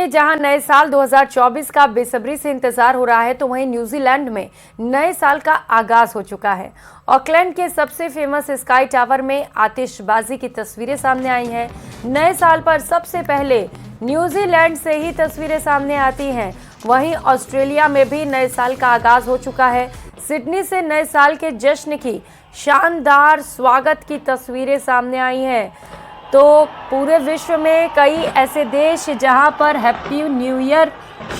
में जहां नए साल 2024 का बेसब्री से इंतजार हो रहा है, तो वहीं न्यूजीलैंड में नए साल का आगाज हो चुका है। ऑकलैंड के सबसे फेमस स्काई टावर में आतिशबाजी की तस्वीरें सामने आई हैं। नए साल पर सबसे पहले न्यूजीलैंड से ही तस्वीरें सामने आती हैं। वहीं ऑस्ट्रेलिया में भी नए साल का आगाज हो चुका है। सिडनी से नए साल के जश्न की शानदार स्वागत की तस्वीरें सामने आई हैं। तो पूरे विश्व में कई ऐसे देश जहां पर हैप्पी न्यू ईयर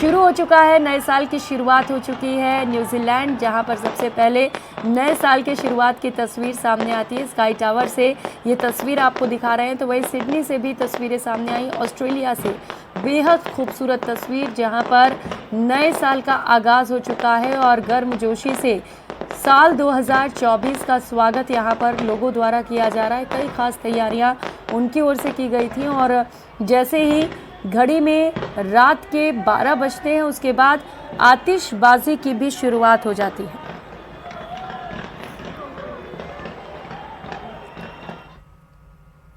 शुरू हो चुका है, नए साल की शुरुआत हो चुकी है। न्यूजीलैंड जहां पर सबसे पहले नए साल के शुरुआत की तस्वीर सामने आती है, स्काई टावर से ये तस्वीर आपको दिखा रहे हैं। तो वहीं सिडनी से भी तस्वीरें सामने आई, ऑस्ट्रेलिया से बेहद खूबसूरत तस्वीर जहां पर नए साल का आगाज़ हो चुका है और गर्मजोशी से साल 2024 का स्वागत यहाँ पर लोगों द्वारा किया जा रहा है। कई खास तैयारियाँ उनकी ओर से की गई थी और जैसे ही घड़ी में रात के 12 बजते हैं, उसके बाद आतिशबाजी की भी शुरुआत हो जाती है।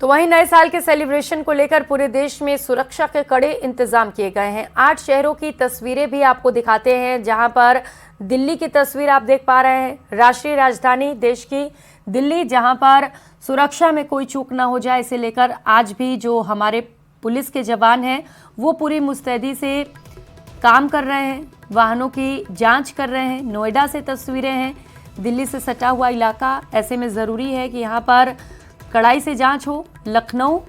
तो वहीं नए साल के सेलिब्रेशन को लेकर पूरे देश में सुरक्षा के कड़े इंतजाम किए गए हैं। 8 शहरों की तस्वीरें भी आपको दिखाते हैं, जहां पर दिल्ली की तस्वीर आप देख पा रहे हैं, राष्ट्रीय राजधानी देश की दिल्ली, जहां पर सुरक्षा में कोई चूक ना हो जाए, इसे लेकर आज भी जो हमारे पुलिस के जवान हैं वो पूरी मुस्तैदी से काम कर रहे हैं, वाहनों की जांच कर रहे हैं। नोएडा से तस्वीरें हैं, दिल्ली से सटा हुआ इलाका, ऐसे में ज़रूरी है कि यहाँ पर कड़ाई से जांच हो। लखनऊ,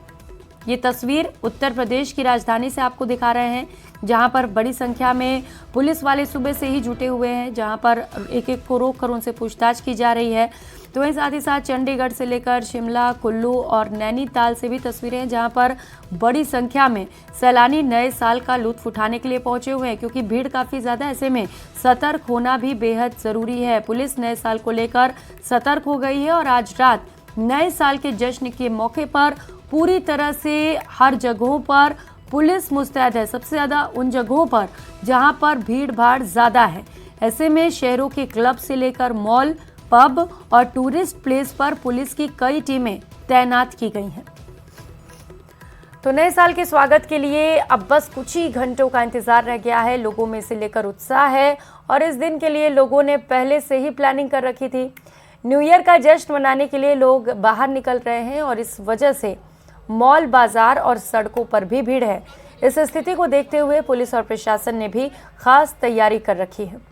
ये तस्वीर उत्तर प्रदेश की राजधानी से आपको दिखा रहे हैं, जहां पर बड़ी संख्या में पुलिस वाले सुबह से ही जुटे हुए हैं, जहां पर एक एक को रोक कर उनसे पूछताछ की जा रही है। तो वहीं साथ ही साथ चंडीगढ़ से लेकर शिमला, कुल्लू और नैनीताल से भी तस्वीरें हैं, जहां पर बड़ी संख्या में सैलानी नए साल का लुत्फ उठाने के लिए पहुंचे हुए हैं, क्योंकि भीड़ काफ़ी ज़्यादा, ऐसे में सतर्क होना भी बेहद ज़रूरी है। पुलिस नए साल को लेकर सतर्क हो गई है और आज रात नए साल के जश्न के मौके पर पूरी तरह से हर जगहों पर पुलिस मुस्तैद है, सबसे ज़्यादा उन जगहों पर जहां पर भीड़ भाड़ ज़्यादा है। ऐसे में शहरों के क्लब से लेकर मॉल, पब और टूरिस्ट प्लेस पर पुलिस की कई टीमें तैनात की गई हैं। तो नए साल के स्वागत के लिए अब बस कुछ ही घंटों का इंतजार रह गया है। लोगों में से लेकर उत्साह है और इस दिन के लिए लोगों ने पहले से ही प्लानिंग कर रखी थी। न्यू ईयर का जश्न मनाने के लिए लोग बाहर निकल रहे हैं और इस वजह से मॉल, बाजार और सड़कों पर भी भीड़ है। इस स्थिति को देखते हुए पुलिस और प्रशासन ने भी खास तैयारी कर रखी है।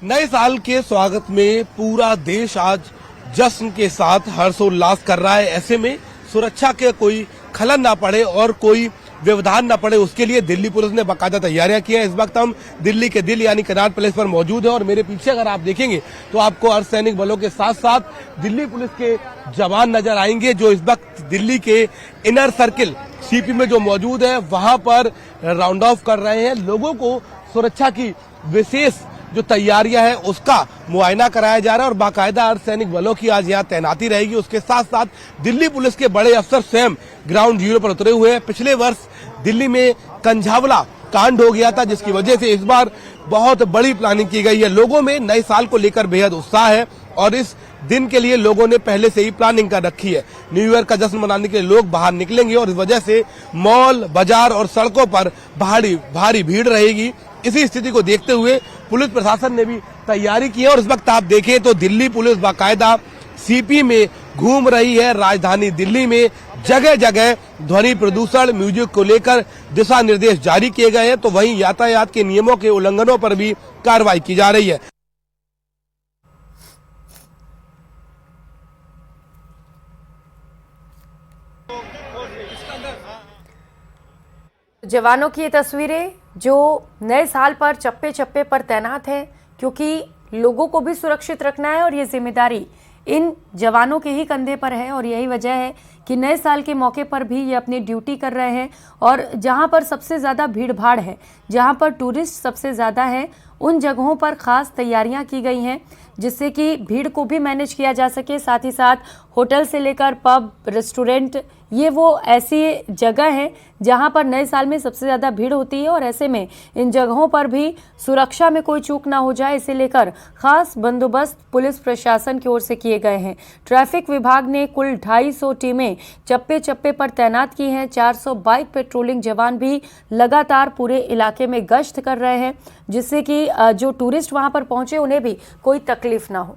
नए साल के स्वागत में पूरा देश आज जश्न के साथ हर्षोल्लास कर रहा है। ऐसे में सुरक्षा के कोई खलन ना पड़े और कोई व्यवधान न पड़े, उसके लिए दिल्ली पुलिस ने बाकायदा तैयारियां की हैं। इस वक्त हम दिल्ली के दिल यानी कनॉट प्लेस पर मौजूद हैं और मेरे पीछे अगर आप देखेंगे तो आपको अर्धसैनिक बलों के साथ साथ दिल्ली पुलिस के जवान नजर आएंगे, जो इस वक्त दिल्ली के इनर सर्किल सीपी में जो मौजूद है वहां पर राउंड ऑफ कर रहे हैं। लोगों को सुरक्षा की विशेष जो तैयारियां है उसका मुआयना कराया जा रहा है और बाकायदा अर्धसैनिक बलों की आज यहाँ तैनाती रहेगी। उसके साथ साथ दिल्ली पुलिस के बड़े अफसर स्वयं ग्राउंड जीरो पर उतरे हुए हैं। पिछले वर्ष दिल्ली में कंझावला कांड हो गया था, जिसकी वजह से इस बार बहुत बड़ी प्लानिंग की गई है। लोगों में नए साल को लेकर बेहद उत्साह है और इस दिन के लिए लोगों ने पहले से ही प्लानिंग कर रखी है। न्यू ईयर का जश्न मनाने के लिए लोग बाहर निकलेंगे और इस वजह से मॉल, बाजार और सड़कों पर भारी भीड़ रहेगी। इसी स्थिति को देखते हुए पुलिस प्रशासन ने भी तैयारी की है और इस वक्त आप देखें तो दिल्ली पुलिस बाकायदा सीपी में घूम रही है। राजधानी दिल्ली में जगह जगह ध्वनि प्रदूषण, म्यूजिक को लेकर दिशा निर्देश जारी किए गए हैं, तो वहीं यातायात के नियमों के उल्लंघनों पर भी कार्रवाई की जा रही है। जवानों की ये तस्वीरें जो नए साल पर चप्पे चप्पे पर तैनात हैं, क्योंकि लोगों को भी सुरक्षित रखना है और ये जिम्मेदारी इन जवानों के ही कंधे पर है और यही वजह है कि नए साल के मौके पर भी ये अपनी ड्यूटी कर रहे हैं। और जहां पर सबसे ज़्यादा भीड़ भाड़ है, जहां पर टूरिस्ट सबसे ज़्यादा है, उन जगहों पर ख़ास तैयारियां की गई हैं। जिससे कि भीड़ को भी मैनेज किया जा सके। साथ ही साथ होटल से लेकर पब, रेस्टोरेंट, ये वो ऐसी जगह हैं जहां पर नए साल में सबसे ज़्यादा भीड़ होती है और ऐसे में इन जगहों पर भी सुरक्षा में कोई चूक ना हो जाए, इसे लेकर खास बंदोबस्त पुलिस प्रशासन की ओर से किए गए हैं। ट्रैफिक विभाग ने कुल 250 टीमें चप्पे चप्पे पर तैनात की हैं। 400 बाइक पेट्रोलिंग जवान भी लगातार पूरे इलाके में गश्त कर रहे हैं, जिससे कि जो टूरिस्ट वहां पर पहुंचे उन्हें भी कोई तकलीफ ना हो।